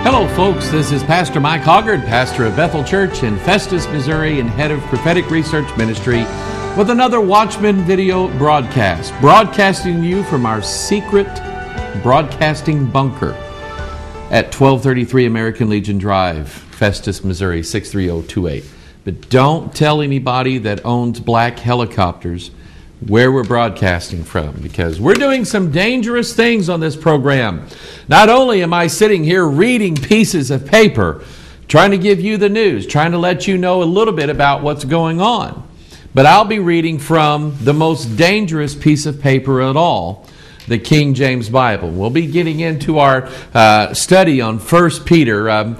Hello, folks. This is Pastor Mike Hoggard, pastor of Bethel Church in Festus, Missouri, and head of prophetic research ministry, with another Watchman video broadcast, broadcasting to you from our secret broadcasting bunker at 1233 American Legion Drive, Festus, Missouri, 63028. But don't tell anybody that owns black helicopters where we're broadcasting from, because we're doing some dangerous things on this program. Not only am I sitting here reading pieces of paper, trying to give you the news, trying to let you know a little bit about what's going on, but I'll be reading from the most dangerous piece of paper at all, the King James Bible. We'll be getting into our study on 1 Peter. I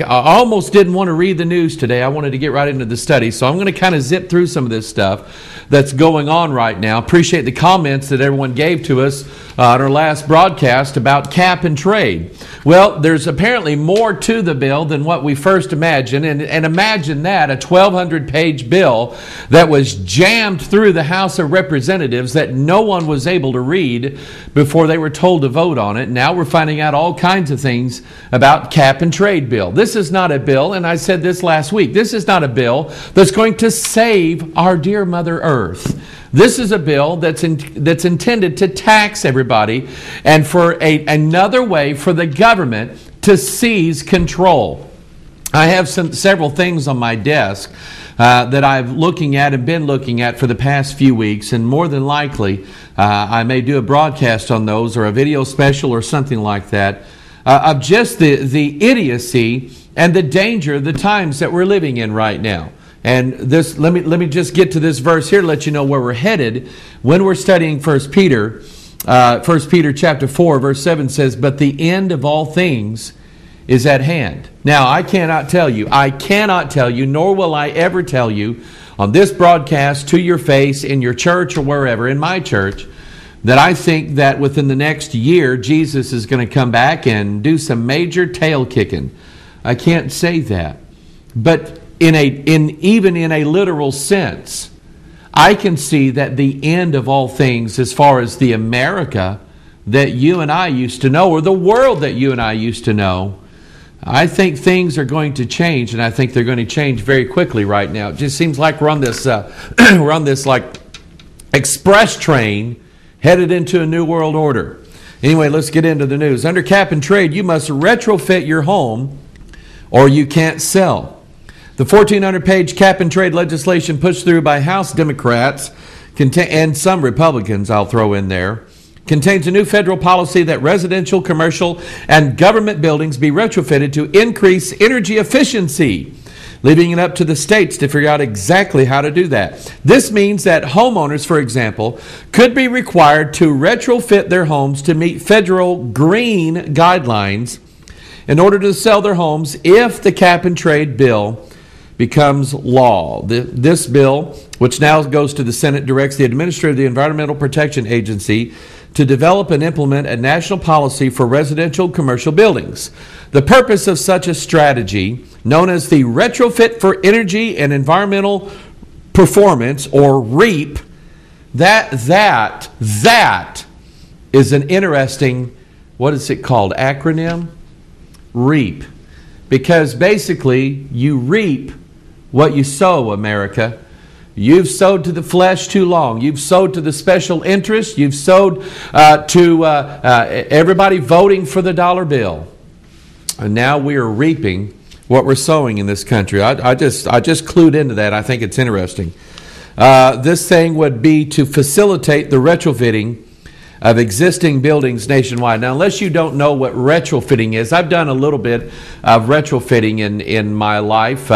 almost didn't want to read the news today. I wanted to get right into the study, so I'm going to kind of zip through some of this stuff that's going on right now. Appreciate the comments that everyone gave to us on our last broadcast about cap and trade. Well, there's apparently more to the bill than what we first imagined. And imagine that, a 1,200-page bill that was jammed through the House of Representatives that no one was able to read before they were told to vote on it. Now we're finding out all kinds of things about cap and trade bill. This is not a bill, and I said this last week, this is not a bill that's going to save our dear Mother Earth. This is a bill that's intended to tax everybody and for another way for the government to seize control. I have several things on my desk that I've looking at and been looking at for the past few weeks, and more than likely I may do a broadcast on those or a video special or something like that of just the idiocy and the danger of the times that we're living in right now. And this, let me just get to this verse here to let you know where we're headed when we're studying 1 Peter. 1 Peter chapter 4, verse 7 says, "But the end of all things is at hand." Now, I cannot tell you, nor will I ever tell you on this broadcast to your face, in your church or wherever, in my church, that I think that within the next year, Jesus is going to come back and do some major tail kicking. I can't say that. But even in a literal sense, I can see that the end of all things, as far as the America that you and I used to know, or the world that you and I used to know, I think things are going to change, and I think they're going to change very quickly right now. It just seems like we're on this like express train headed into a new world order. Anyway, let's get into the news. Under cap and trade, you must retrofit your home or you can't sell. The 1,400-page cap and trade legislation pushed through by House Democrats and some Republicans, I'll throw in there, contains a new federal policy that residential, commercial, and government buildings be retrofitted to increase energy efficiency, leaving it up to the states to figure out exactly how to do that. This means that homeowners, for example, could be required to retrofit their homes to meet federal green guidelines in order to sell their homes if the cap and trade bill becomes law. This bill, which now goes to the Senate, directs the administrator of the Environmental Protection Agency to develop and implement a national policy for residential commercial buildings. The purpose of such a strategy, known as the Retrofit for Energy and Environmental Performance, or REAP, that is an interesting, what is it called, acronym? REAP. Because basically you reap what you sow, America. You've sowed to the flesh too long. You've sowed to the special interest. You've sowed to everybody voting for the dollar bill. And now we are reaping what we're sowing in this country. I just clued into that. I think it's interesting. This thing would be to facilitate the retrofitting of existing buildings nationwide. Now, unless you don't know what retrofitting is, I've done a little bit of retrofitting in my life.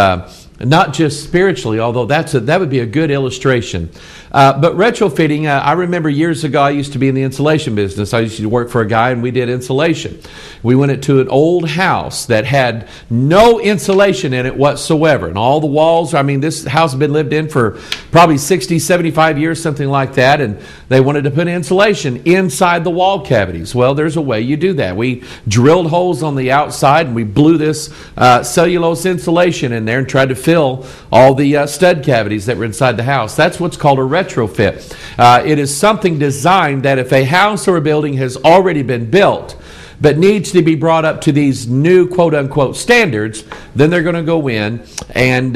Not just spiritually, although that would be a good illustration. But retrofitting, I remember years ago I used to be in the insulation business. I used to work for a guy and we did insulation. We went into an old house that had no insulation in it whatsoever. And all the walls, I mean, this house had been lived in for probably 60, 75 years, something like that. And they wanted to put insulation inside the wall cavities. Well, there's a way you do that. We drilled holes on the outside and we blew this cellulose insulation in there and tried to fill all the stud cavities that were inside the house. That's what's called a retrofit. It is something designed that if a house or a building has already been built, but needs to be brought up to these new quote-unquote standards, then they're going to go in, and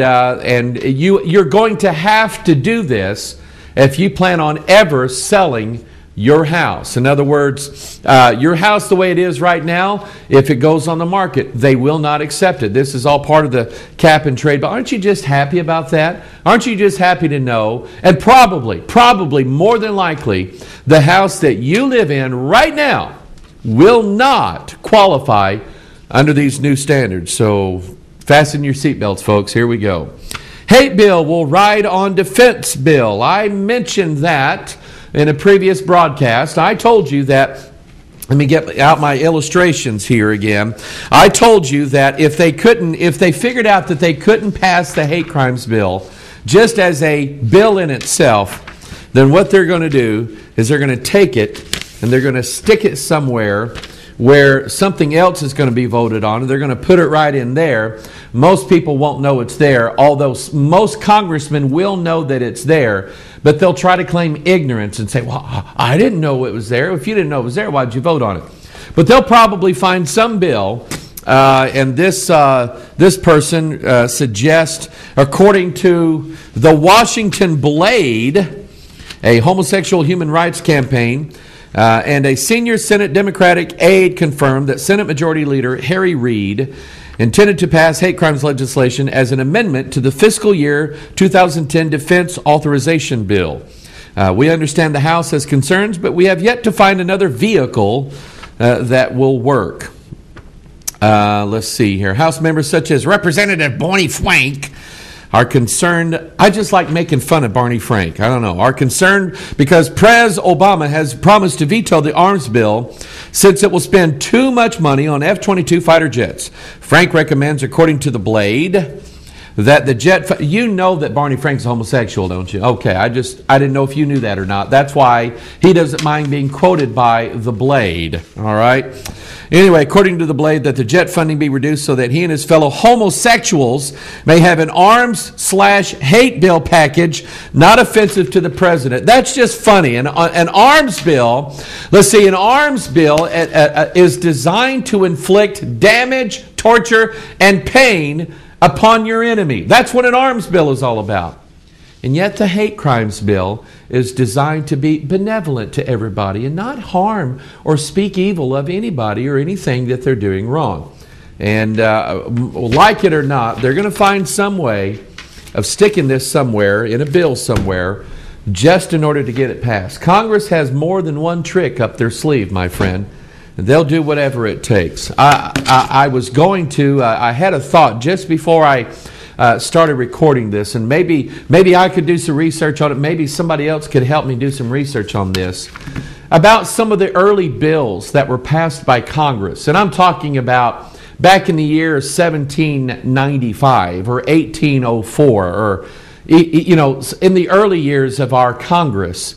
you're going to have to do this if you plan on ever selling your house. In other words, your house the way it is right now, if it goes on the market, they will not accept it. This is all part of the cap and trade. But aren't you just happy about that? Aren't you just happy to know? And probably more than likely, the house that you live in right now will not qualify under these new standards. So fasten your seatbelts, folks. Here we go. Hate bill will ride on defense bill. I mentioned that in a previous broadcast. I told you that, let me get out my illustrations here again. I told you that if they figured out that they couldn't pass the hate crimes bill just as a bill in itself, then what they're going to do is they're going to take it and they're going to stick it somewhere where something else is going to be voted on, and they're going to put it right in there. Most people won't know it's there, although most congressmen will know that it's there, but they'll try to claim ignorance and say, well, I didn't know it was there. If you didn't know it was there, why did you vote on it? But they'll probably find some bill, and this person suggests, according to the Washington Blade, a homosexual human rights campaign, and a senior Senate Democratic aide confirmed that Senate Majority Leader Harry Reid intended to pass hate crimes legislation as an amendment to the fiscal year 2010 Defense Authorization Bill. We understand the House has concerns, but we have yet to find another vehicle that will work. Let's see here. House members such as Representative Barney Frank are concerned. I just like making fun of Barney Frank. I don't know. Are concerned because President Obama has promised to veto the arms bill since it will spend too much money on F-22 fighter jets. Frank recommends, according to the Blade, that the jet... You know that Barney Frank's homosexual, don't you? Okay, I didn't know if you knew that or not. That's why he doesn't mind being quoted by the Blade. All right? Anyway, according to the Blade, that the jet funding be reduced so that he and his fellow homosexuals may have an arms/hate bill package not offensive to the president. That's just funny. An arms bill, let's see, an arms bill is designed to inflict damage, torture, and pain upon your enemy. That's what an arms bill is all about. And yet the hate crimes bill is designed to be benevolent to everybody and not harm or speak evil of anybody or anything that they're doing wrong. And like it or not, they're going to find some way of sticking this somewhere in a bill somewhere just in order to get it passed. Congress has more than one trick up their sleeve, my friend. They'll do whatever it takes. I had a thought just before I started recording this, and maybe I could do some research on it. Maybe somebody else could help me do some research on this about some of the early bills that were passed by Congress. And I'm talking about back in the year 1795 or 1804, or in the early years of our Congress.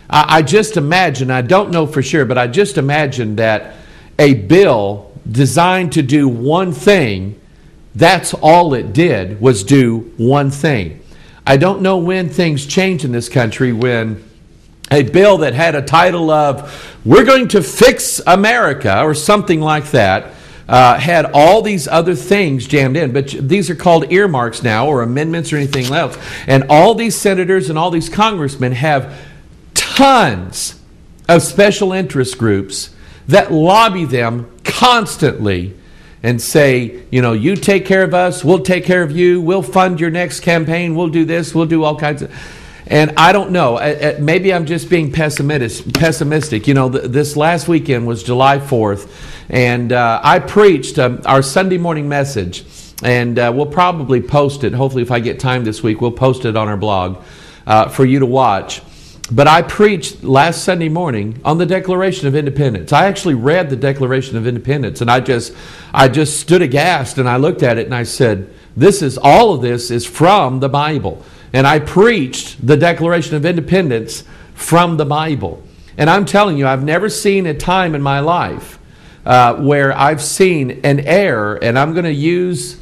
I just imagine, I don't know for sure, but I just imagine that a bill designed to do one thing, that's all it did, was do one thing. I don't know when things changed in this country, when a bill that had a title of, "We're going to fix America," or something like that, had all these other things jammed in. But these are called earmarks now, or amendments, or anything else. And all these senators and all these congressmen have tons of special interest groups that lobby them constantly and say, you take care of us, we'll take care of you, we'll fund your next campaign, we'll do this, we'll do all kinds of... And I don't know, maybe I'm just being pessimistic. This last weekend was July 4th, and I preached our Sunday morning message, and we'll probably post it. Hopefully, if I get time this week, we'll post it on our blog for you to watch. But I preached last Sunday morning on the Declaration of Independence. I actually read the Declaration of Independence, and I just stood aghast, and I looked at it and I said, all of this is from the Bible. And I preached the Declaration of Independence from the Bible. And I'm telling you, I've never seen a time in my life where I've seen an error, and I'm going to use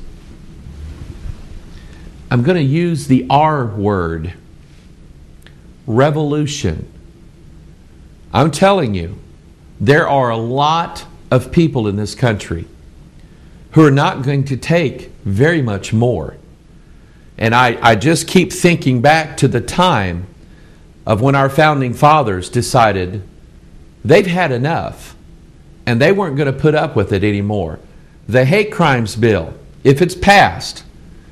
the R word. Revolution. I'm telling you, there are a lot of people in this country who are not going to take very much more. And I just keep thinking back to the time of when our founding fathers decided they've had enough and they weren't going to put up with it anymore. The hate crimes bill, if it's passed,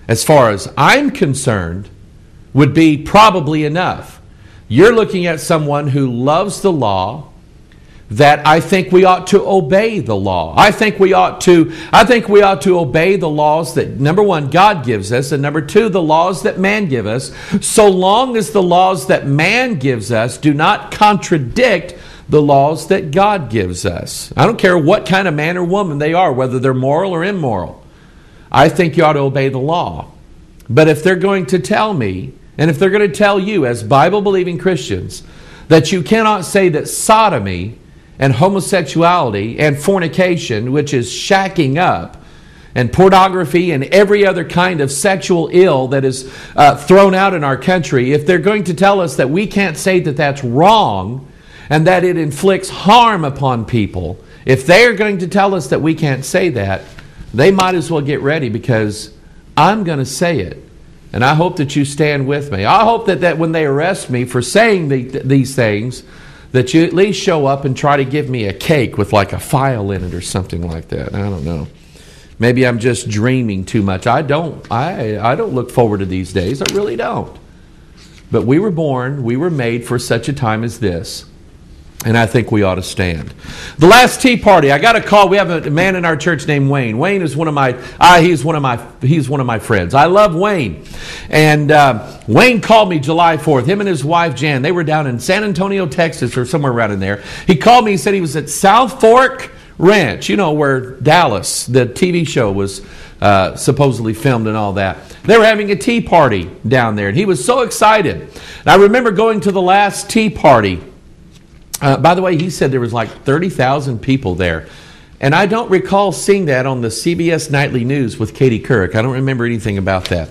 as far as I'm concerned, would be probably enough. You're looking at someone who loves the law, that I think we ought to obey the law. I think we ought to obey the laws that, number one, God gives us, and number two, the laws that man gives us, so long as the laws that man gives us do not contradict the laws that God gives us. I don't care what kind of man or woman they are, whether they're moral or immoral. I think you ought to obey the law. But if they're going to tell me, and if they're going to tell you as Bible-believing Christians, that you cannot say that sodomy and homosexuality and fornication, which is shacking up, and pornography and every other kind of sexual ill that is thrown out in our country, if they're going to tell us that we can't say that that's wrong and that it inflicts harm upon people, if they are going to tell us that we can't say that, they might as well get ready, because I'm going to say it. And I hope that you stand with me. I hope that when they arrest me for saying these things, that you at least show up and try to give me a cake with like a file in it or something like that. I don't know. Maybe I'm just dreaming too much. I don't look forward to these days. I really don't. But we were made for such a time as this. And I think we ought to stand. The last Tea Party, I got a call. We have a man in our church named Wayne. Wayne is one of my friends. I love Wayne. And Wayne called me July 4th. Him and his wife Jan, they were down in San Antonio, Texas, or somewhere around in there. He called me and said he was at South Fork Ranch, where Dallas, the TV show, was supposedly filmed and all that. They were having a tea party down there, and he was so excited. And I remember going to the last tea party. By the way, he said there was like 30,000 people there. And I don't recall seeing that on the CBS Nightly News with Katie Couric. I don't remember anything about that.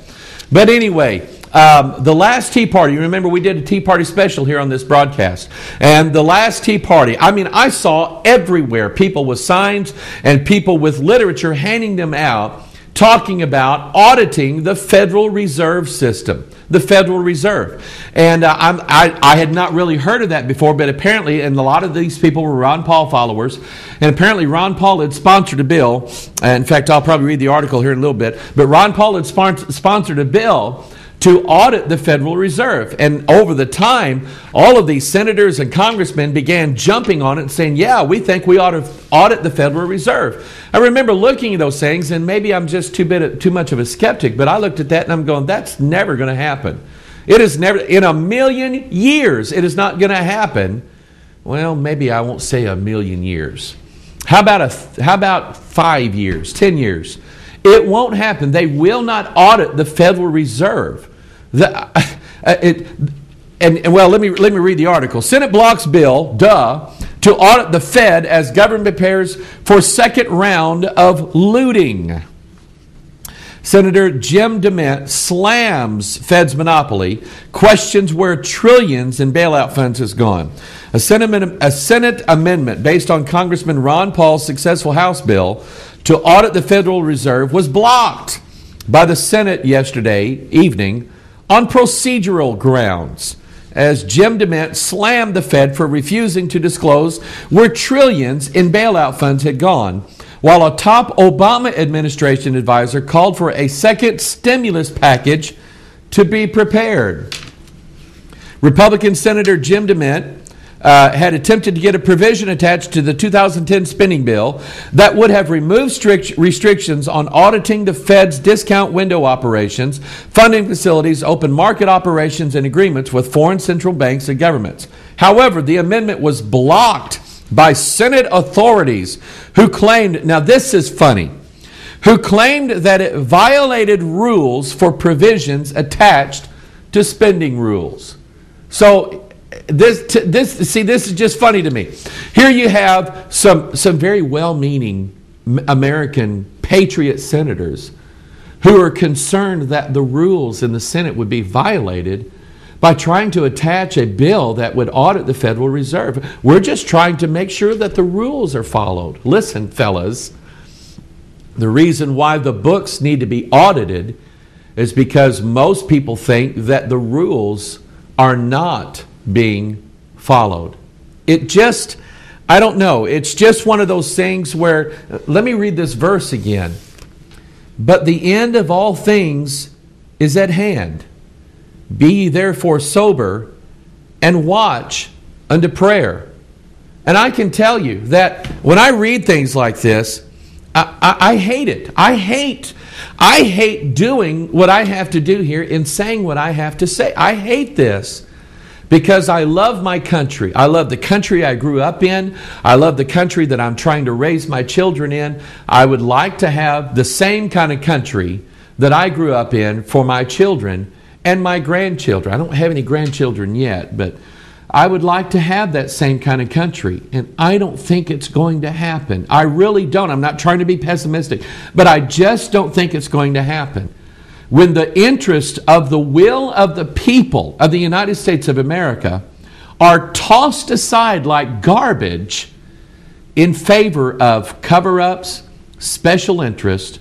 But anyway, the last tea party, you remember we did a tea party special here on this broadcast. And the last tea party, I saw everywhere people with signs and people with literature handing them out, talking about auditing the Federal Reserve System, the Federal Reserve. And I had not really heard of that before, but apparently, and a lot of these people were Ron Paul followers, and apparently Ron Paul had sponsored a bill. In fact, I'll probably read the article here in a little bit, but Ron Paul had sponsored a bill to audit the Federal Reserve. And over the time, all of these senators and congressmen began jumping on it and saying, yeah, we think we ought to audit the Federal Reserve. I remember looking at those things, and maybe I'm just too much of a skeptic, but I looked at that and I'm going, that's never going to happen. It is never, in a million years, it is not going to happen. Well, maybe I won't say a million years. How about 5 years, 10 years? It won't happen. They will not audit the Federal Reserve. Well, let me read the article. Senate blocks bill, to audit the Fed as government prepares for second round of looting. Senator Jim DeMint slams Fed's monopoly, questions where trillions in bailout funds has gone. A Senate amendment based on Congressman Ron Paul's successful House bill to audit the Federal Reserve was blocked by the Senate yesterday evening on procedural grounds, as Jim DeMint slammed the Fed for refusing to disclose where trillions in bailout funds had gone, while a top Obama administration advisor called for a second stimulus package to be prepared. Republican Senator Jim DeMint had attempted to get a provision attached to the 2010 spending bill that would have removed strict restrictions on auditing the Fed's discount window operations, funding facilities, open market operations, and agreements with foreign central banks and governments. However, the amendment was blocked by Senate authorities who claimed, now this is funny, who claimed that it violated rules for provisions attached to spending rules. So this is just funny to me. Here you have some very well-meaning American patriot senators who are concerned that the rules in the Senate would be violated by trying to attach a bill that would audit the Federal Reserve. We're just trying to make sure that the rules are followed. Listen, fellas, the reason why the books need to be audited is because most people think that the rules are not being followed. I don't know. It's just one of those things where, let me read this verse again. But the end of all things is at hand. Be ye therefore sober and watch unto prayer. And I can tell you that when I read things like this, I hate it. I hate doing what I have to do here and saying what I have to say. I hate this because I love my country. I love the country I grew up in. I love the country that I'm trying to raise my children in. I would like to have the same kind of country that I grew up in for my children and my grandchildren. I don't have any grandchildren yet, but I would like to have that same kind of country, and I don't think it's going to happen. I really don't. I'm not trying to be pessimistic, but I just don't think it's going to happen. When the interest of the will of the people of the United States of America are tossed aside like garbage in favor of cover-ups, special interest,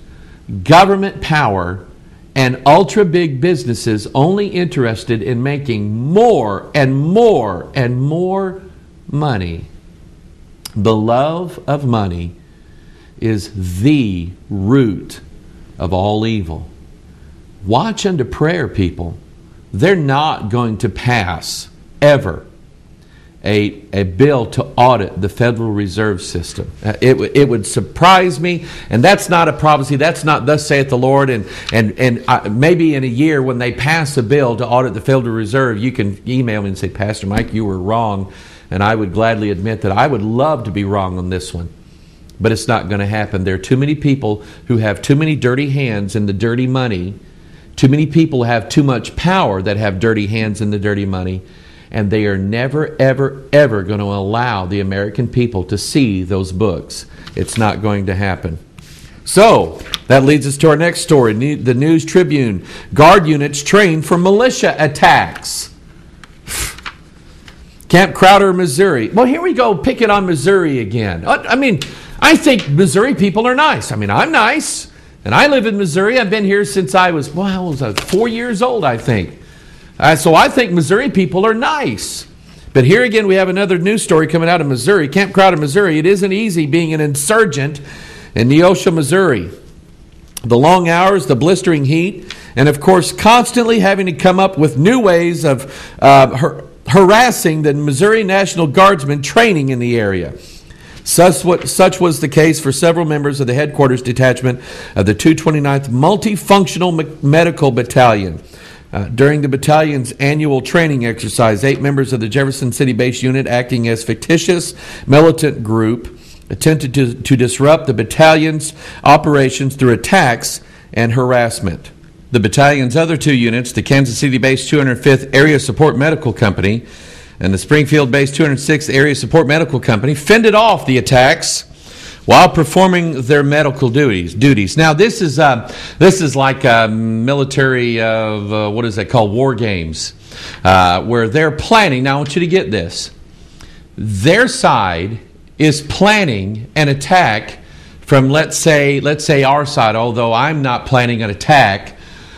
government power, and ultra big businesses only interested in making more and more and more money. The love of money is the root of all evil. Watch unto prayer, people. They're not going to pass, ever, a bill to audit the Federal Reserve System. It would surprise me, and that's not a prophecy. That's not thus saith the Lord. And maybe in a year when they pass a bill to audit the Federal Reserve, you can email me and say, Pastor Mike, you were wrong. And I would gladly admit that I would love to be wrong on this one. But it's not going to happen. There are too many people who have too many dirty hands in the dirty money. Too many people have too much power that have dirty hands in the dirty money. And they are never, ever, ever going to allow the American people to see those books. It's not going to happen. So, that leads us to our next story. The News Tribune. Guard units trained for militia attacks. Camp Crowder, Missouri. Well, here we go, picking on Missouri again. I mean, I think Missouri people are nice. I mean, I'm nice. And I live in Missouri. I've been here since I was 4 years old, I think. So I think Missouri people are nice. But here again, we have another news story coming out of Missouri. Camp Crowder, Missouri. It isn't easy being an insurgent in Neosho, Missouri. The long hours, the blistering heat, and of course, constantly having to come up with new ways of harassing the Missouri National Guardsmen training in the area. Such was the case for several members of the headquarters detachment of the 229th Multifunctional Medical Battalion. During the battalion's annual training exercise, 8 members of the Jefferson City-based unit, acting as fictitious militant group, attempted to disrupt the battalion's operations through attacks and harassment. The battalion's other 2 units, the Kansas City-based 205th Area Support Medical Company and the Springfield-based 206th Area Support Medical Company, fended off the attacks while performing their medical duties. Now, this is like military what is that called? War games, where they're planning. Now, I want you to get this. Their side is planning an attack from, let's say our side. Although I'm not planning an attack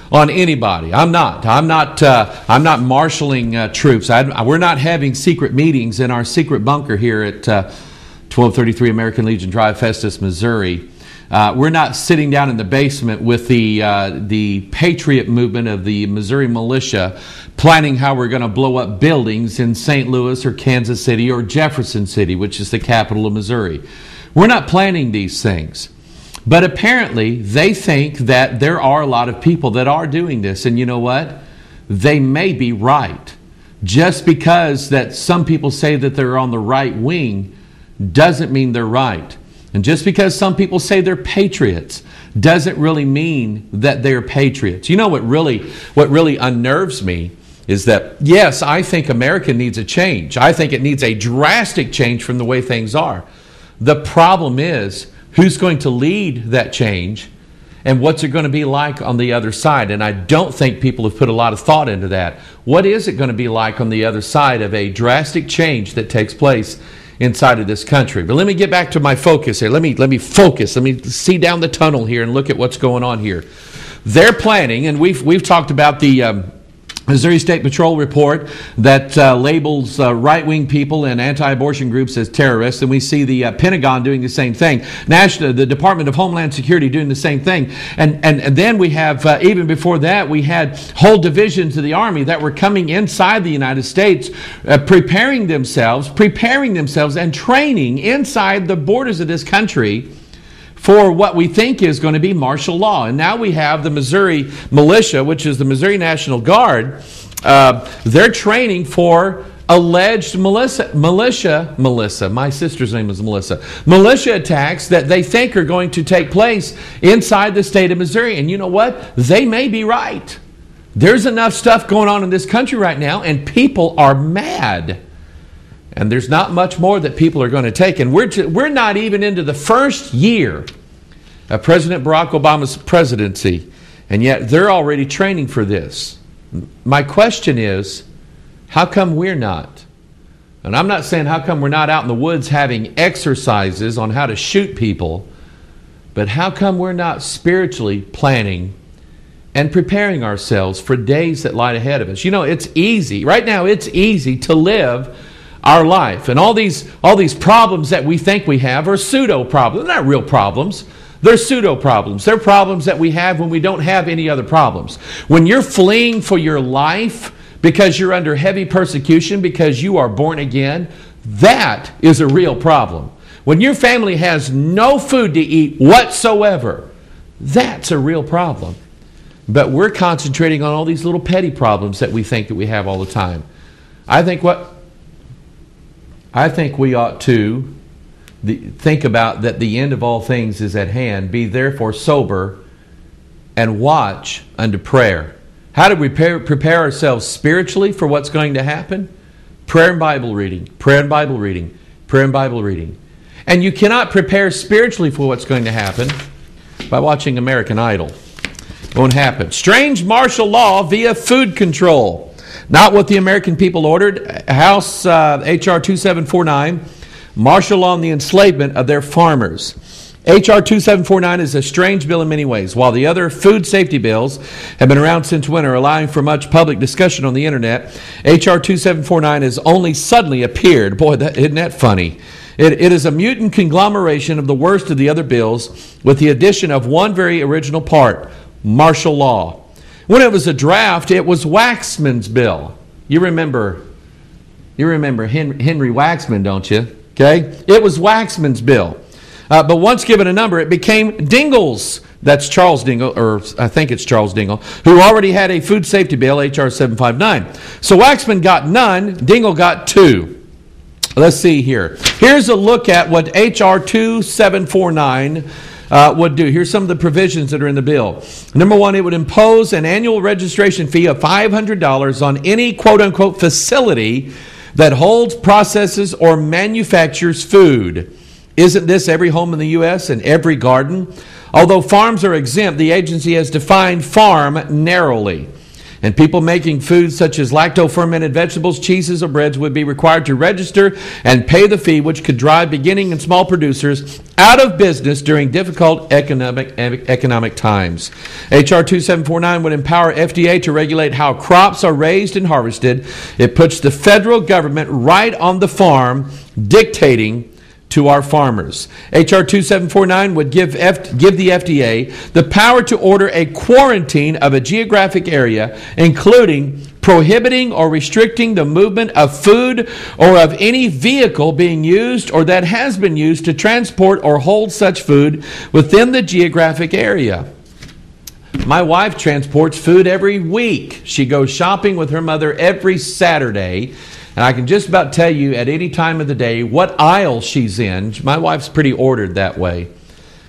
on anybody. I'm not marshaling troops. We're not having secret meetings in our secret bunker here at 1233 American Legion Drive, Festus, Missouri. We're not sitting down in the basement with the Patriot movement of the Missouri militia planning how we're going to blow up buildings in St. Louis or Kansas City or Jefferson City, which is the capital of Missouri. We're not planning these things. But apparently, they think that there are a lot of people that are doing this. And you know what? They may be right. Just because that some people say that they're on the right wing doesn't mean they're right. And just because some people say they're patriots doesn't really mean that they're patriots. You know what really unnerves me is that, yes, I think America needs a change. I think it needs a drastic change from the way things are. The problem is, who's going to lead that change? And what's it going to be like on the other side? And I don't think people have put a lot of thought into that. What is it going to be like on the other side of a drastic change that takes place inside of this country? But let me get back to my focus here. Let me focus. Let me see down the tunnel here and look at what's going on here. They're planning, and we've talked about the Missouri State Patrol report that labels right-wing people and anti-abortion groups as terrorists, and we see the Pentagon doing the same thing. The Department of Homeland Security doing the same thing. And then we have, even before that, we had whole divisions of the Army that were coming inside the United States, preparing themselves and training inside the borders of this country for what we think is going to be martial law. And now we have the Missouri Militia, which is the Missouri National Guard. They're training for alleged militia, my sister's name is Melissa, militia attacks that they think are going to take place inside the state of Missouri. And you know what? They may be right. There's enough stuff going on in this country right now, and people are mad. And there's not much more that people are going to take. And we're not even into the first year of President Barack Obama's presidency, and yet they're already training for this. My question is, how come we're not? And I'm not saying how come we're not out in the woods having exercises on how to shoot people, but how come we're not spiritually planning and preparing ourselves for days that lie ahead of us? You know, it's easy. Right now, it's easy to live our life. And all these problems that we think we have are pseudo problems. They're not real problems. They're pseudo problems. They're problems that we have when we don't have any other problems. When you're fleeing for your life because you're under heavy persecution because you are born again, that is a real problem. When your family has no food to eat whatsoever, that's a real problem. But we're concentrating on all these little petty problems that we think that we have all the time. I think we ought to think about that the end of all things is at hand. Be therefore sober and watch unto prayer. How do we prepare ourselves spiritually for what's going to happen? Prayer and Bible reading, prayer and Bible reading, prayer and Bible reading. And you cannot prepare spiritually for what's going to happen by watching American Idol. Won't happen. Strange martial law via food control. Not what the American people ordered. House H.R. 2749, martial law on the enslavement of their farmers. H.R. 2749 is a strange bill in many ways. While the other food safety bills have been around since winter, allowing for much public discussion on the internet, H.R. 2749 has only suddenly appeared. Boy, isn't that funny? It is a mutant conglomeration of the worst of the other bills with the addition of one very original part, martial law. When it was a draft, it was Waxman's bill. You remember Henry Waxman, don't you? Okay, it was Waxman's bill. But once given a number, it became Dingell's. That's Charles Dingell, or I think it's Charles Dingell, who already had a food safety bill, H.R. 759. So Waxman got none, Dingell got two. Let's see here. Here's a look at what H.R. 2749 would do. Here's some of the provisions that are in the bill. Number one, it would impose an annual registration fee of $500 on any quote-unquote facility that holds, processes, or manufactures food. Isn't this every home in the U.S. and every garden? Although farms are exempt, the agency has defined farm narrowly. And people making foods such as lacto-fermented vegetables, cheeses, or breads would be required to register and pay the fee, which could drive beginning and small producers out of business during difficult economic times. H.R. 2749 would empower FDA to regulate how crops are raised and harvested. It puts the federal government right on the farm, dictating to our farmers. H.R. 2749 would give the FDA the power to order a quarantine of a geographic area, including prohibiting or restricting the movement of food or of any vehicle being used or that has been used to transport or hold such food within the geographic area. My wife transports food every week. She goes shopping with her mother every Saturday. And I can just about tell you at any time of the day what aisle she's in. My wife's pretty ordered that way.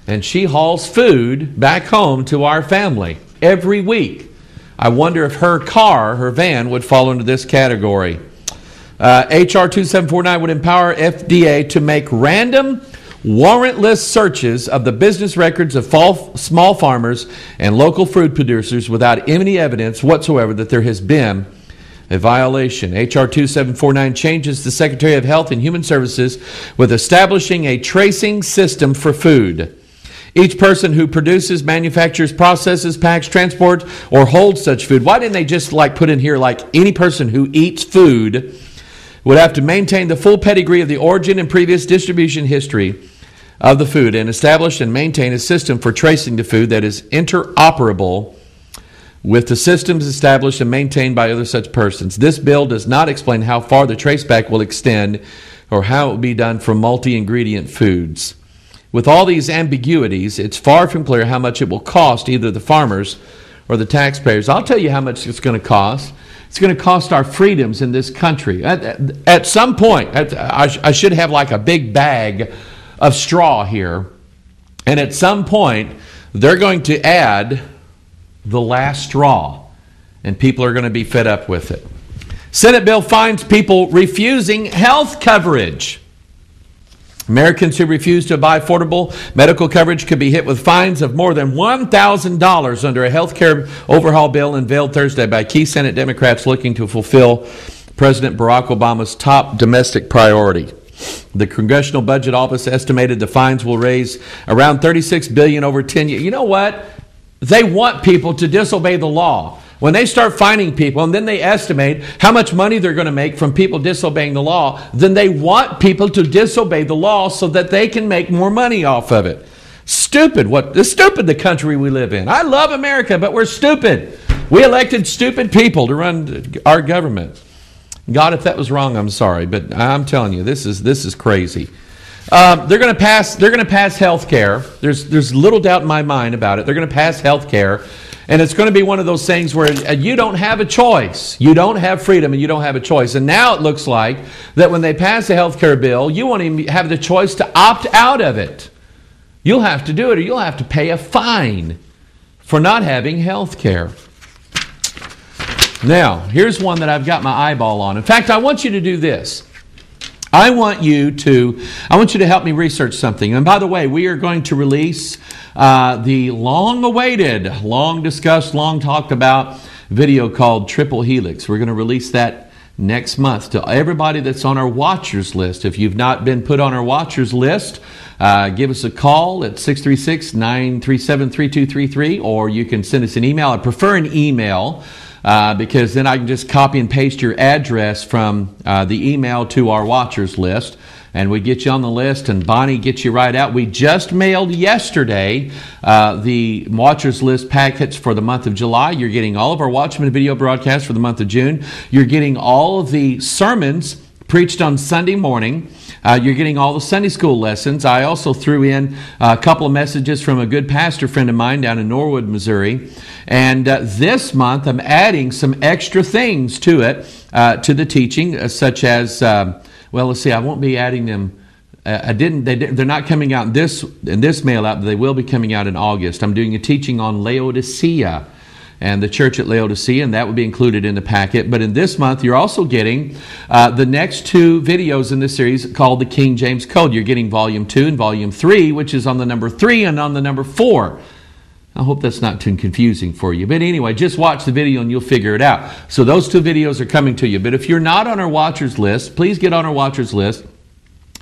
And she hauls food back home to our family every week. I wonder if her car, her van, would fall into this category. H.R. 2749 would empower FDA to make random warrantless searches of the business records of small farmers and local food producers without any evidence whatsoever that there has been a violation. H.R. 2749 changes the Secretary of Health and Human Services with establishing a tracing system for food. Each person who produces, manufactures, processes, packs, transports, or holds such food. Why didn't they just put in here any person who eats food would have to maintain the full pedigree of the origin and previous distribution history of the food and establish and maintain a system for tracing the food that is interoperable with the systems established and maintained by other such persons. This bill does not explain how far the traceback will extend or how it will be done for multi-ingredient foods. With all these ambiguities, it's far from clear how much it will cost either the farmers or the taxpayers. I'll tell you how much it's going to cost. It's going to cost our freedoms in this country. At some point, I should have a big bag of straw here, and at some point, they're going to add the last straw, and people are going to be fed up with it. Senate bill finds people refusing health coverage. Americans who refuse to buy affordable medical coverage could be hit with fines of more than $1,000 under a health care overhaul bill unveiled Thursday by key Senate Democrats looking to fulfill President Barack Obama's top domestic priority. The Congressional Budget Office estimated the fines will raise around $36 billion over 10 years. You know what? They want people to disobey the law. When they start fining people and then they estimate how much money they're going to make from people disobeying the law, then they want people to disobey the law so that they can make more money off of it. Stupid. Stupid the country we live in. I love America, but we're stupid. We elected stupid people to run our government. God, if that was wrong, I'm sorry, but I'm telling you, this is crazy. They're going to pass health care. There's little doubt in my mind about it. They're going to pass health care. And it's going to be one of those things where you don't have a choice. You don't have freedom and you don't have a choice. And now it looks like that when they pass a health care bill, you won't even have the choice to opt out of it. You'll have to do it or you'll have to pay a fine for not having health care. Now, here's one that I've got my eyeball on. In fact, I want you to do this. I want you to help me research something. And by the way, we are going to release the long-awaited, long-discussed, long-talked about video called Triple Helix. We're going to release that next month to everybody that's on our watchers list. If you've not been put on our watchers list, give us a call at 636-937-3233, or you can send us an email. I prefer an email because then I can just copy and paste your address from the email to our watchers list. And we get you on the list, and Bonnie gets you right out. We just mailed yesterday the Watchers List packets for the month of July. You're getting all of our Watchman video broadcasts for the month of June. You're getting all of the sermons preached on Sunday morning. You're getting all the Sunday school lessons. I also threw in a couple of messages from a good pastor friend of mine down in Norwood, Missouri. And this month, I'm adding some extra things to it, to the teaching, such as... well, let's see. I won't be adding them. They're not coming out in this mail out, but they will be coming out in August. I'm doing a teaching on Laodicea and the church at Laodicea, and that will be included in the packet. But in this month, you're also getting the next two videos in this series called the King James Code. You're getting Volume 2 and Volume 3, which is on the number 3 and on the number 4. I hope that's not too confusing for you. But anyway, just watch the video and you'll figure it out. So those two videos are coming to you. But if you're not on our watchers list, please get on our watchers list.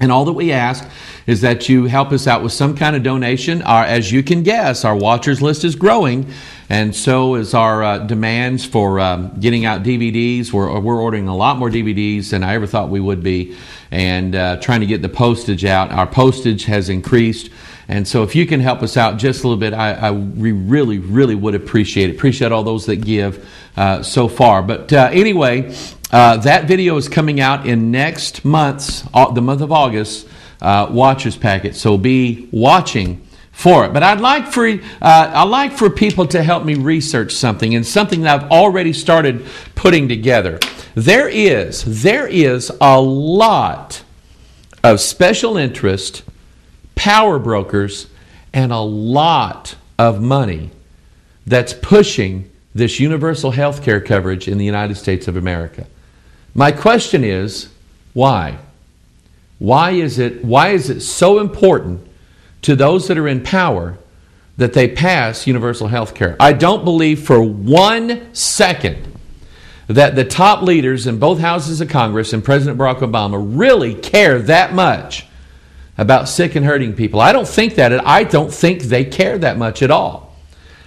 And all that we ask is that you help us out with some kind of donation. As you can guess, our watchers list is growing, and so is our demands for getting out DVDs. We're ordering a lot more DVDs than I ever thought we would be, and trying to get the postage out. Our postage has increased. And so if you can help us out just a little bit, we really, really would appreciate it. Appreciate all those that give so far. But anyway, that video is coming out in next month's, the month of August, Watchers Packet. So be watching for it. But I'd like for people to help me research something, and something that I've already started putting together. There is a lot of special interest, power brokers, and a lot of money that's pushing this universal health care coverage in the United States of America. My question is, why? Why is it so important to those that are in power that they pass universal health care? I don't believe for 1 second that the top leaders in both houses of Congress and President Barack Obama really care that much about sick and hurting people. I don't think that. I don't think they care that much at all.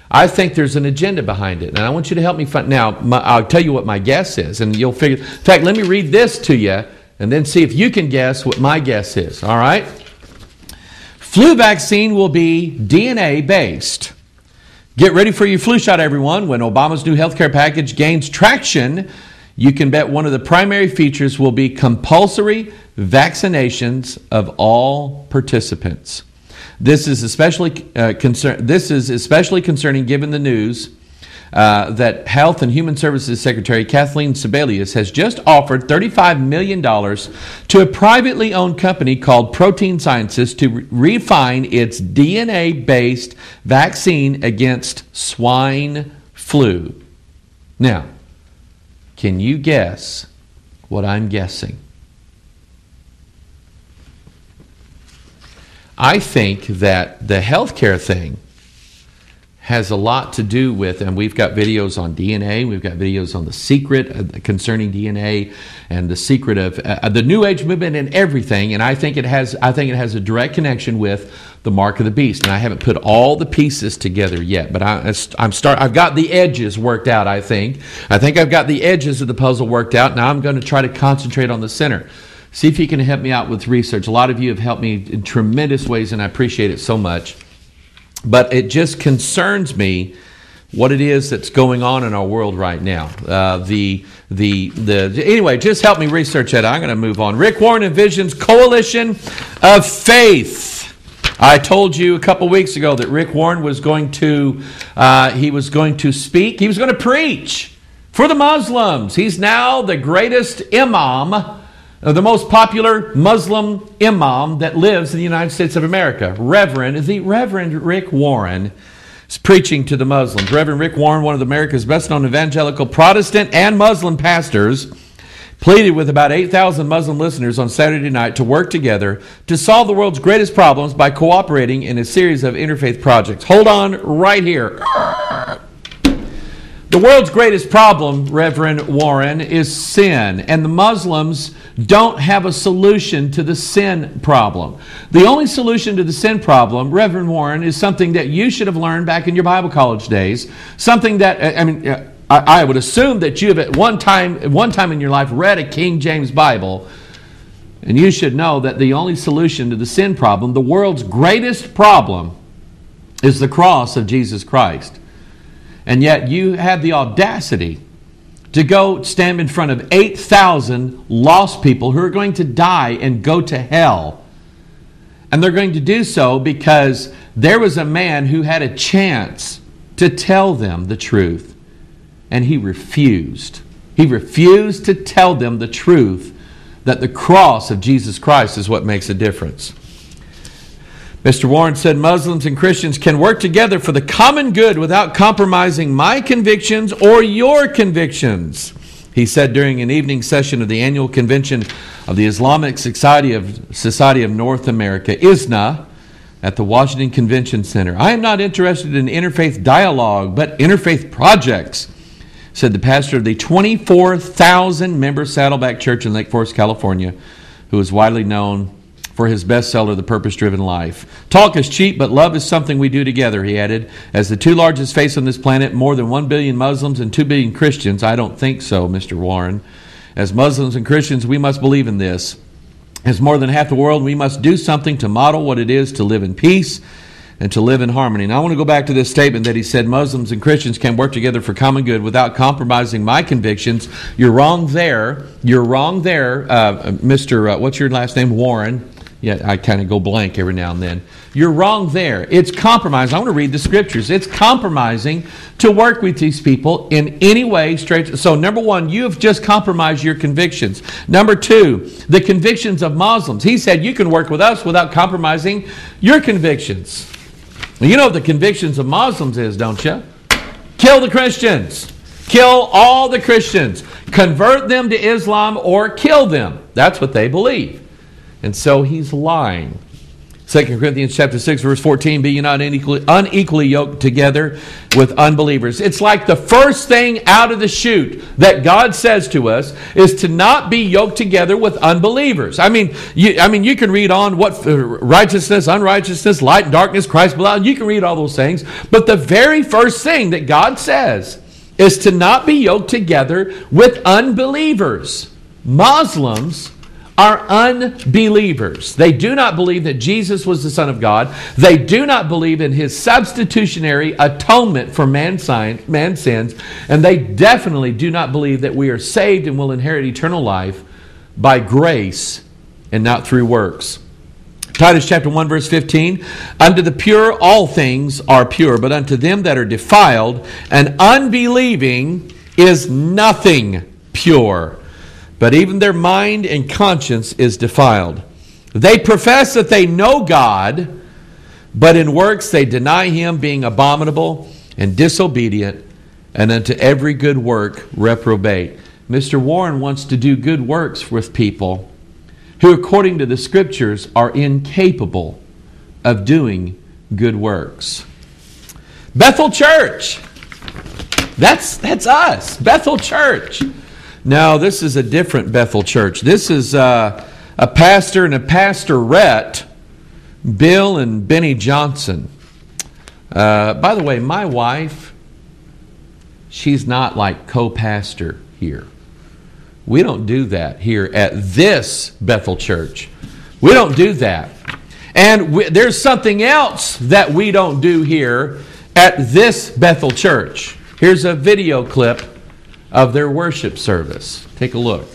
I think there's an agenda behind it, and I want you to help me find. Now, I'll tell you what my guess is, and you'll figure. In fact, let me read this to you, and then see if you can guess what my guess is. All right? Flu vaccine will be DNA based. Get ready for your flu shot, everyone. When Obama's new health care package gains traction, you can bet one of the primary features will be compulsory vaccinations of all participants. This is especially concerning given the news that Health and Human Services Secretary Kathleen Sebelius has just offered $35 million to a privately owned company called Protein Sciences to refine its DNA-based vaccine against swine flu. Now, can you guess what I'm guessing? I think that the healthcare thing has a lot to do with, and we've got videos on DNA, we've got videos on the secret concerning DNA and the secret of the New Age movement and everything, and I think it has a direct connection with the mark of the beast. And I haven't put all the pieces together yet, but I've got the edges worked out. I think I've got the edges of the puzzle worked out. Now I'm going to try to concentrate on the center. See if you can help me out with research. A lot of you have helped me in tremendous ways, and I appreciate it so much. But it just concerns me what it is that's going on in our world right now. Anyway, just help me research that. I'm going to move on. Rick Warren envisions coalition of faith. I told you a couple weeks ago that Rick Warren was going to speak. He was going to preach for the Muslims. He's now the greatest imam, the most popular Muslim imam that lives in the United States of America. The Reverend Rick Warren is preaching to the Muslims. Reverend Rick Warren, one of America's best-known evangelical Protestant and Muslim pastors, pleaded with about 8,000 Muslim listeners on Saturday night to work together to solve the world's greatest problems by cooperating in a series of interfaith projects. Hold on right here. The world's greatest problem, Reverend Warren, is sin, and the Muslims don't have a solution to the sin problem. The only solution to the sin problem, Reverend Warren, is something that you should have learned back in your Bible college days, something that, I would assume that you have at one time in your life read a King James Bible, and you should know that the only solution to the sin problem, the world's greatest problem, is the cross of Jesus Christ. And yet you have the audacity to go stand in front of 8,000 lost people who are going to die and go to hell. And they're going to do so because there was a man who had a chance to tell them the truth. And he refused. He refused to tell them the truth that the cross of Jesus Christ is what makes a difference. Mr. Warren said Muslims and Christians can work together for the common good without compromising my convictions or your convictions. He said during an evening session of the annual convention of the Islamic Society of North America, ISNA, at the Washington Convention Center. I am not interested in interfaith dialogue, but interfaith projects, said the pastor of the 24,000-member Saddleback Church in Lake Forest, California, who is widely known for his bestseller, The Purpose-Driven Life. Talk is cheap, but love is something we do together, he added. As the two largest faiths on this planet, more than 1 billion Muslims and 2 billion Christians, I don't think so, Mr. Warren. As Muslims and Christians, we must believe in this. As more than half the world, we must do something to model what it is to live in peace and to live in harmony. And I want to go back to this statement that he said Muslims and Christians can work together for common good without compromising my convictions. You're wrong there. You're wrong there, Mr. What's your last name? Warren. Yeah, I kind of go blank every now and then. You're wrong there. It's compromise. I want to read the scriptures. It's compromising to work with these people in any way straight. So number one, you have just compromised your convictions. Number two, the convictions of Muslims. He said you can work with us without compromising your convictions. Well, you know what the convictions of Muslims is, don't you? Kill the Christians. Kill all the Christians. Convert them to Islam or kill them. That's what they believe. And so he's lying. 2 Corinthians chapter 6, verse 14, be ye not unequally yoked together with unbelievers. It's like the first thing out of the chute that God says to us is to not be yoked together with unbelievers. I mean, you can read on what righteousness, unrighteousness, light and darkness, Christ, blood. You can read all those things. But the very first thing that God says is to not be yoked together with unbelievers. Muslims are unbelievers. They do not believe that Jesus was the Son of God. They do not believe in His substitutionary atonement for man's sins. And they definitely do not believe that we are saved and will inherit eternal life by grace and not through works. Titus chapter 1 verse 15, unto the pure all things are pure, but unto them that are defiled and unbelieving is nothing pure. But even their mind and conscience is defiled. They profess that they know God, but in works they deny Him, being abominable and disobedient, and unto every good work reprobate. Mr. Warren wants to do good works with people who, according to the Scriptures, are incapable of doing good works. Bethel Church. That's us. Bethel Church. No, this is a different Bethel Church. This is a pastor and a pastorette, Bill and Benny Johnson. By the way, my wife, she's not like co-pastor here. We don't do that here at this Bethel Church. We don't do that. And there's something else that we don't do here at this Bethel Church. Here's a video clip of their worship service. Take a look.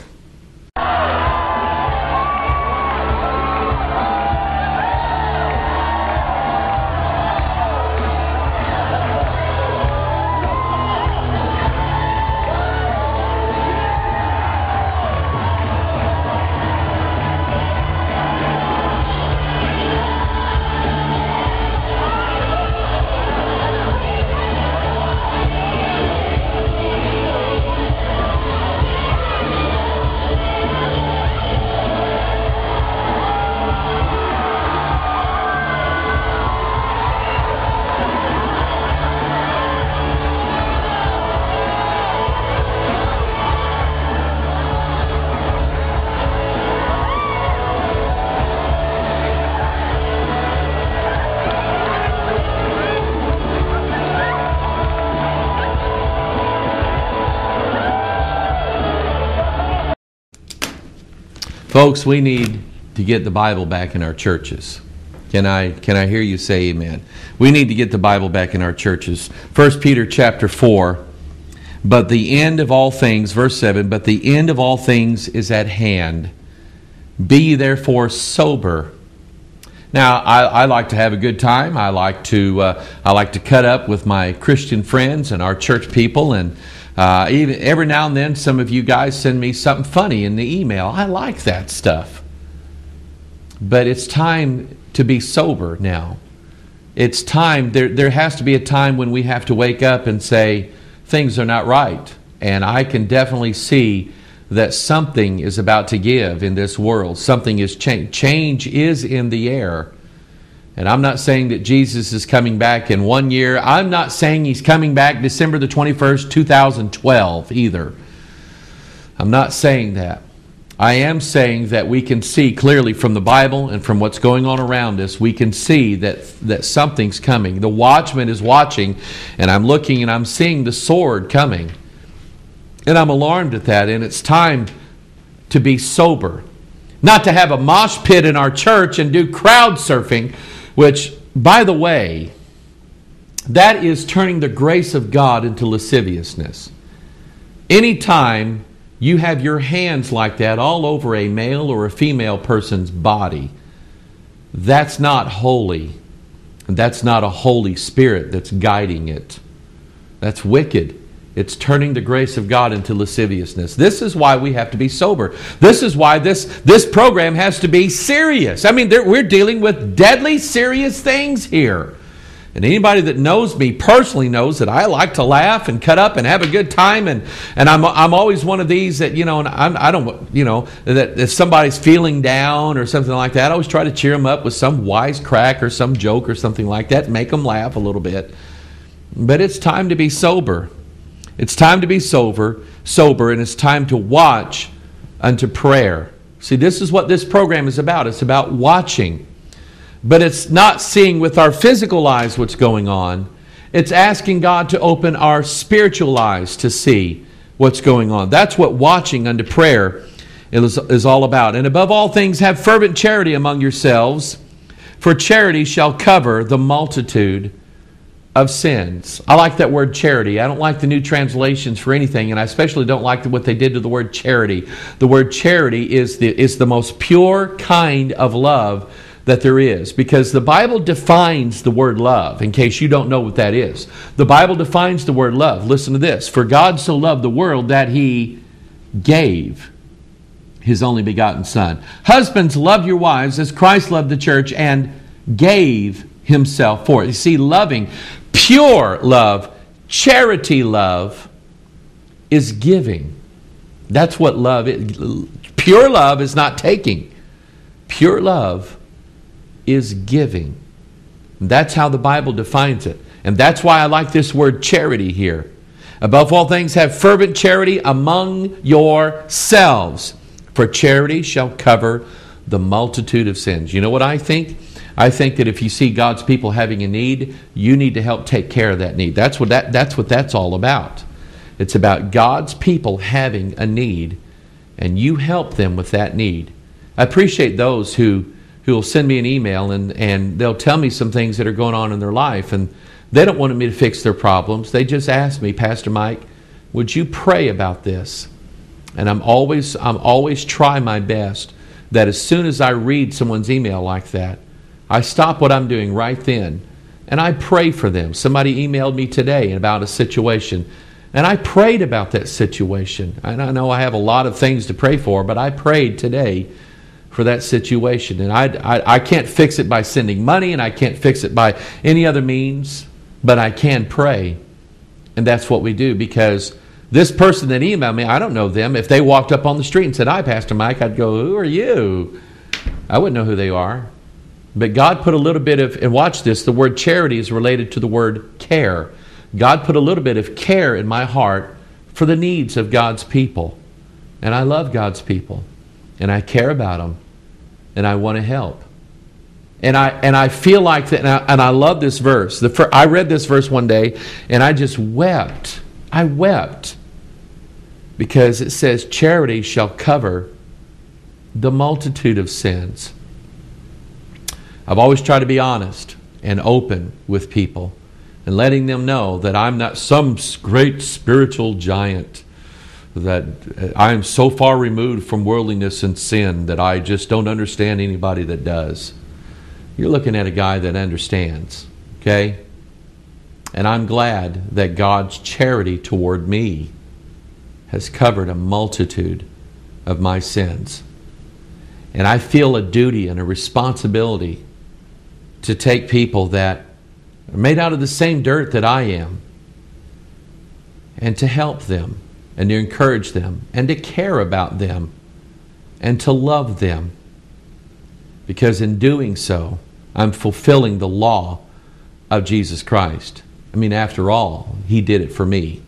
Folks, we need to get the Bible back in our churches. Can I hear you say amen? We need to get the Bible back in our churches. 1 Peter chapter 4, but the end of all things, verse 7, but the end of all things is at hand. Be ye therefore sober. Now, I like to have a good time. I like to cut up with my Christian friends and our church people, and even every now and then, some of you guys send me something funny in the email. I like that stuff. But it's time to be sober now. It's time. There has to be a time when we have to wake up and say, things are not right. And I can definitely see that something is about to give in this world. Something is change. Change is in the air. And I'm not saying that Jesus is coming back in 1 year. I'm not saying He's coming back December the 21st, 2012 either. I'm not saying that. I am saying that we can see clearly from the Bible and from what's going on around us, we can see that something's coming. The watchman is watching, and I'm looking and I'm seeing the sword coming. And I'm alarmed at that, and it's time to be sober. Not to have a mosh pit in our church and do crowd surfing, which, by the way, that is turning the grace of God into lasciviousness. Anytime you have your hands like that all over a male or a female person's body, that's not holy. And that's not a Holy Spirit that's guiding it. That's wicked. It's turning the grace of God into lasciviousness. This is why we have to be sober. This is why this program has to be serious. I mean, we're dealing with deadly serious things here. And anybody that knows me personally knows that I like to laugh and cut up and have a good time. And I'm always one of these that, and I don't, that if somebody's feeling down or something like that, I always try to cheer them up with some wisecrack or some joke or something like that, make them laugh a little bit. But it's time to be sober. It's time to be sober, and it's time to watch unto prayer. See, this is what this program is about. It's about watching. But it's not seeing with our physical eyes what's going on. It's asking God to open our spiritual eyes to see what's going on. That's what watching unto prayer is all about. And above all things, have fervent charity among yourselves, for charity shall cover the multitude of sins. I like that word charity. I don't like the new translations for anything, and I especially don't like what they did to the word charity. The word charity is the most pure kind of love that there is, because the Bible defines the word love, in case you don't know what that is. The Bible defines the word love. Listen to this. For God so loved the world that He gave His only begotten Son. Husbands, love your wives as Christ loved the church and gave Himself for it. You see, loving, pure love, charity love is giving. That's what love is. Pure love is not taking. Pure love is giving. That's how the Bible defines it. And that's why I like this word charity here. Above all things, have fervent charity among yourselves, for charity shall cover the multitude of sins. You know what I think? I think that if you see God's people having a need, you need to help take care of that need. That's what that's all about. It's about God's people having a need, and you help them with that need. I appreciate those who will send me an email and they'll tell me some things that are going on in their life, and they don't want me to fix their problems. They just ask me, Pastor Mike, would you pray about this? And I'm always try my best that as soon as I read someone's email like that, I stop what I'm doing right then and I pray for them. Somebody emailed me today about a situation, and I prayed about that situation. And I know I have a lot of things to pray for, but I prayed today for that situation. And I can't fix it by sending money, and I can't fix it by any other means, but I can pray. And that's what we do, because this person that emailed me, I don't know them. If they walked up on the street and said, "Hi, Pastor Mike," I'd go, "Who are you?" I wouldn't know who they are. But God put a little bit of, and watch this, the word charity is related to the word care. God put a little bit of care in my heart for the needs of God's people. And I love God's people. And I care about them. And I want to help. And I feel like that, and I love this verse. I read this verse one day, and I just wept. I wept. Because it says, charity shall cover the multitude of sins. I've always tried to be honest and open with people and letting them know that I'm not some great spiritual giant, that I am so far removed from worldliness and sin that I just don't understand anybody that does. You're looking at a guy that understands, okay? And I'm glad that God's charity toward me has covered a multitude of my sins. And I feel a duty and a responsibility to take people that are made out of the same dirt that I am, and to help them, and to encourage them, and to care about them, and to love them. Because in doing so, I'm fulfilling the law of Jesus Christ. I mean, after all, He did it for me.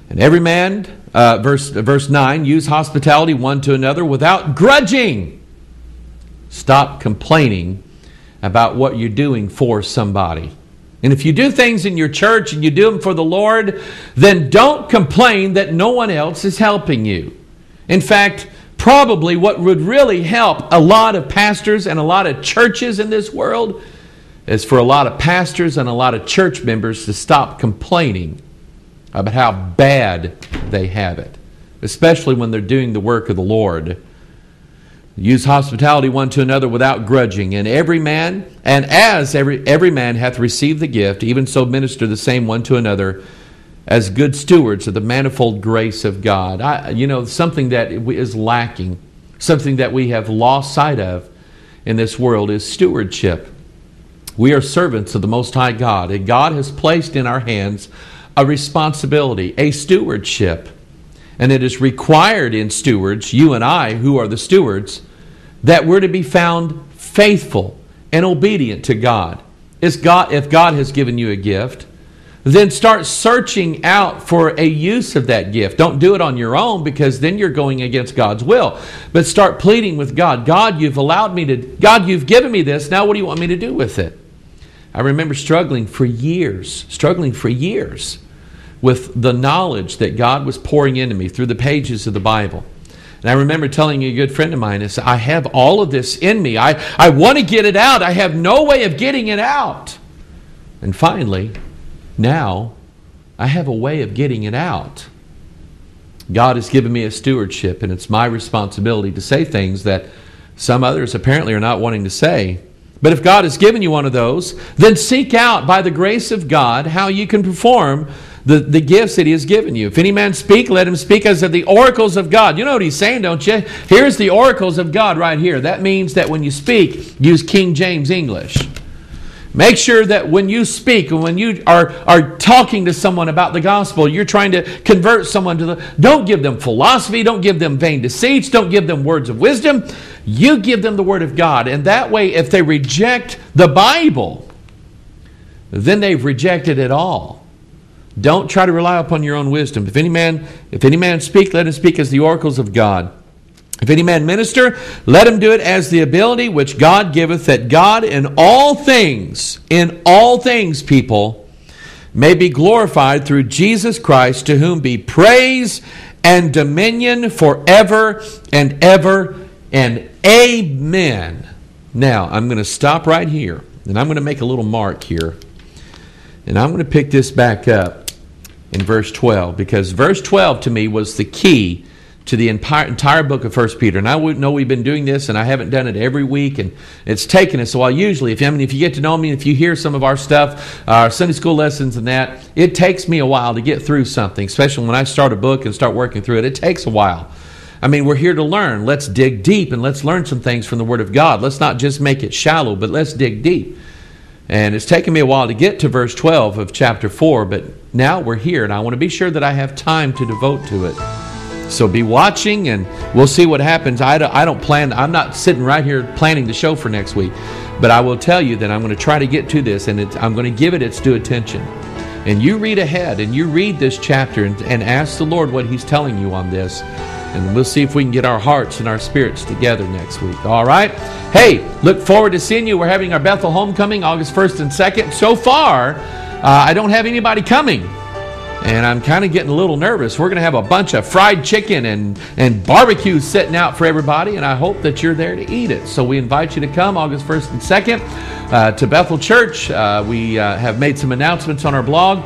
And every man, verse 9, use hospitality one to another without grudging. Stop complaining about what you're doing for somebody. And if you do things in your church and you do them for the Lord, then don't complain that no one else is helping you. In fact, probably what would really help a lot of pastors and a lot of churches in this world is for a lot of pastors and a lot of church members to stop complaining about how bad they have it, especially when they're doing the work of the Lord. Use hospitality one to another without grudging, and every man hath received the gift, even so minister the same one to another as good stewards of the manifold grace of God. Something that is lacking, something that we have lost sight of in this world is stewardship. We are servants of the Most High God, and God has placed in our hands a responsibility, a stewardship. And it is required in stewards, you and I who are the stewards, that we're to be found faithful and obedient to God. If God has given you a gift, then start searching out for a use of that gift. Don't do it on your own, because then you're going against God's will. But start pleading with God. God, you've given me this. Now what do you want me to do with it? I remember struggling for years with the knowledge that God was pouring into me through the pages of the Bible. And I remember telling a good friend of mine, I have all of this in me. I want to get it out. I have no way of getting it out. And finally, now, I have a way of getting it out. God has given me a stewardship, and it's my responsibility to say things that some others apparently are not wanting to say. But if God has given you one of those, then seek out, by the grace of God, how you can perform the gifts that He has given you. If any man speak, let him speak as of the oracles of God. You know what he's saying, don't you? Here's the oracles of God right here. That means that when you speak, use King James English. Make sure that when you speak and when you are talking to someone about the gospel, you're trying to convert someone don't give them philosophy, don't give them vain deceits, don't give them words of wisdom. You give them the Word of God. And that way, if they reject the Bible, then they've rejected it all. Don't try to rely upon your own wisdom. If any man speak, let him speak as the oracles of God. If any man minister, let him do it as the ability which God giveth, that God in all things, people, may be glorified through Jesus Christ, to whom be praise and dominion forever and ever, and amen. Now, I'm going to stop right here, and I'm going to make a little mark here, and I'm going to pick this back up in verse 12, because verse 12 to me was the key to the entire book of 1 Peter. And I know we've been doing this, and I haven't done it every week, and it's taken us a while. Usually, if you get to know me, if you hear some of our stuff, our Sunday school lessons and that, it takes me a while to get through something, especially when I start a book and start working through it. It takes a while. I mean, we're here to learn. Let's dig deep, and let's learn some things from the Word of God. Let's not just make it shallow, but let's dig deep. And it's taken me a while to get to verse 12 of chapter 4, but now we're here, and I want to be sure that I have time to devote to it. So be watching, and we'll see what happens. I'm not sitting right here planning the show for next week, but I will tell you that I'm going to try to get to this, and I'm going to give it its due attention. And you read ahead, and you read this chapter, and ask the Lord what He's telling you on this. And we'll see if we can get our hearts and our spirits together next week. All right? Hey, look forward to seeing you. We're having our Bethel homecoming August 1st and 2nd. So far, I don't have anybody coming. And I'm kind of getting a little nervous. We're going to have a bunch of fried chicken and barbecue sitting out for everybody, and I hope that you're there to eat it. So we invite you to come August 1st and 2nd to Bethel Church. We have made some announcements on our blog.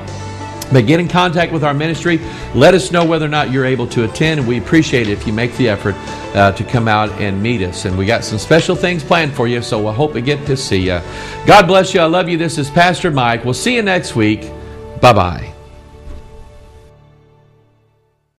But get in contact with our ministry. Let us know whether or not you're able to attend, and we appreciate it if you make the effort to come out and meet us. And we got some special things planned for you, so I hope we get to see you. God bless you. I love you. This is Pastor Mike. We'll see you next week. Bye-bye.